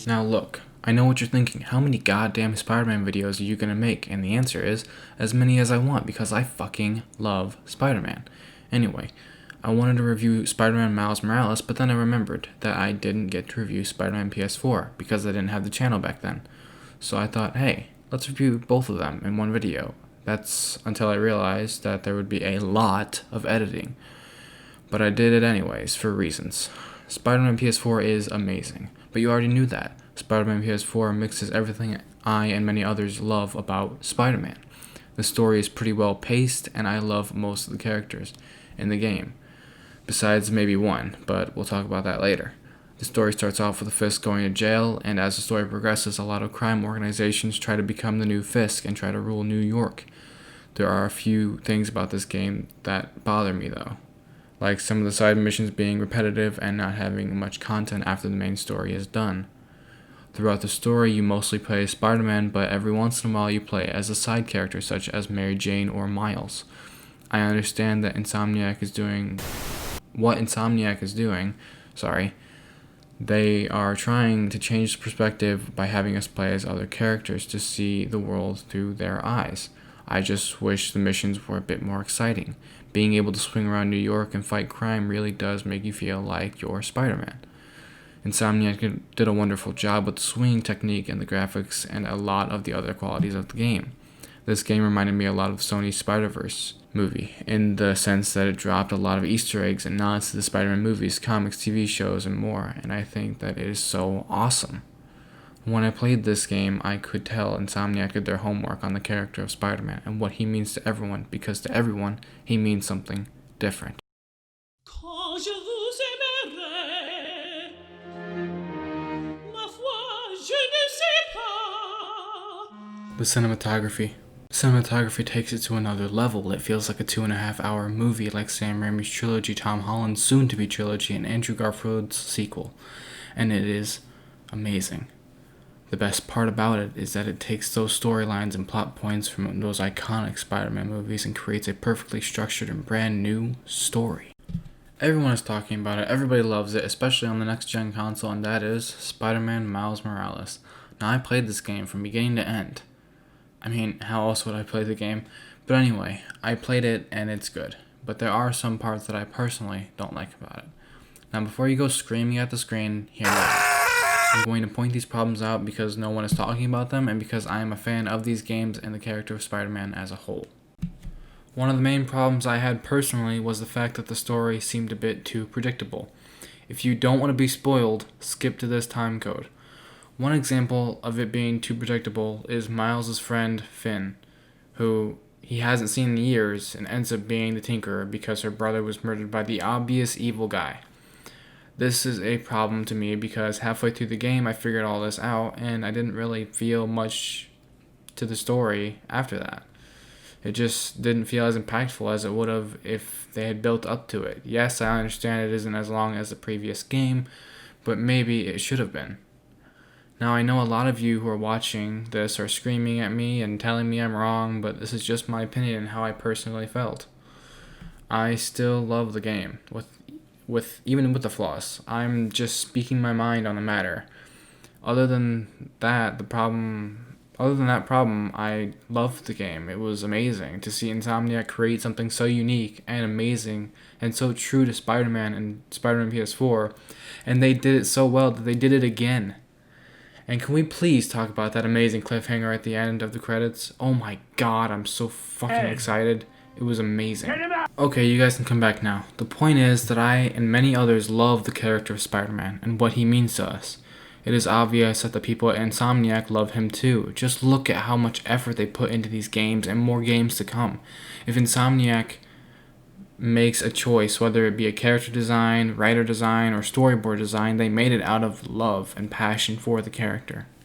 Now look, I know what you're thinking, how many goddamn Spider-Man videos are you gonna make? And the answer is, as many as I want, because I fucking love Spider-Man. Anyway, I wanted to review Spider-Man Miles Morales, but then I remembered that I didn't get to review Spider-Man PS4, because I didn't have the channel back then. So I thought, hey, let's review both of them in one video. That's until I realized that there would be a lot of editing. But I did it anyways, for reasons. Spider-Man PS4 is amazing, but you already knew that. Spider-Man PS4 mixes everything I and many others love about Spider-Man. The story is pretty well paced, and I love most of the characters in the game. Besides maybe one, but we'll talk about that later. The story starts off with Fisk going to jail, and as the story progresses, a lot of crime organizations try to become the new Fisk and try to rule New York. There are a few things about this game that bother me though, like some of the side missions being repetitive and not having much content after the main story is done. Throughout the story, you mostly play as Spider-Man, but every once in a while you play as a side character such as Mary Jane or Miles. I understand that Insomniac is doing what Insomniac is doing. They are trying to change the perspective by having us play as other characters to see the world through their eyes. I just wish the missions were a bit more exciting. Being able to swing around New York and fight crime really does make you feel like you're Spider-Man. Insomniac did a wonderful job with the swinging technique and the graphics and a lot of the other qualities of the game. This game reminded me a lot of Sony's Spider-Verse movie, in the sense that it dropped a lot of Easter eggs and nods to the Spider-Man movies, comics, TV shows, and more, and I think that it is so awesome. When I played this game, I could tell Insomniac did their homework on the character of Spider-Man and what he means to everyone, because to everyone, he means something different. The cinematography. Cinematography takes it to another level. It feels like a 2.5-hour movie, like Sam Raimi's trilogy, Tom Holland's soon-to-be trilogy, and Andrew Garfield's sequel. And it is amazing. The best part about it is that it takes those storylines and plot points from those iconic Spider-Man movies and creates a perfectly structured and brand new story. Everyone is talking about it, everybody loves it, especially on the next-gen console, and that is Spider-Man Miles Morales. Now, I played this game from beginning to end. I mean, how else would I play the game? But anyway, I played it and it's good. But there are some parts that I personally don't like about it. Now, before you go screaming at the screen, hear me out. I'm going to point these problems out because no one is talking about them and because I am a fan of these games and the character of Spider-Man as a whole. One of the main problems I had personally was the fact that the story seemed a bit too predictable. If you don't want to be spoiled, skip to this time code. One example of it being too predictable is Miles' friend Finn, who he hasn't seen in years and ends up being the Tinkerer because her brother was murdered by the obvious evil guy. This is a problem to me because halfway through the game I figured all this out and I didn't really feel much to the story after that. It just didn't feel as impactful as it would have if they had built up to it. Yes, I understand it isn't as long as the previous game, but maybe it should have been. Now, I know a lot of you who are watching this are screaming at me and telling me I'm wrong, but this is just my opinion and how I personally felt. I still love the game, even with the flaws. I'm just speaking my mind on the matter. Other than that problem, I loved the game. It was amazing to see Insomniac create something so unique and amazing and so true to Spider-Man and Spider-Man PS4, and they did it so well that they did it again. And can we please talk about that amazing cliffhanger at the end of the credits? Oh my god, I'm so fucking excited. It was amazing. Okay, you guys can come back now. The point is that I and many others love the character of Spider-Man and what he means to us. It is obvious that the people at Insomniac love him too. Just look at how much effort they put into these games and more games to come. If Insomniac makes a choice, whether it be a character design, writer design, or storyboard design, they made it out of love and passion for the character.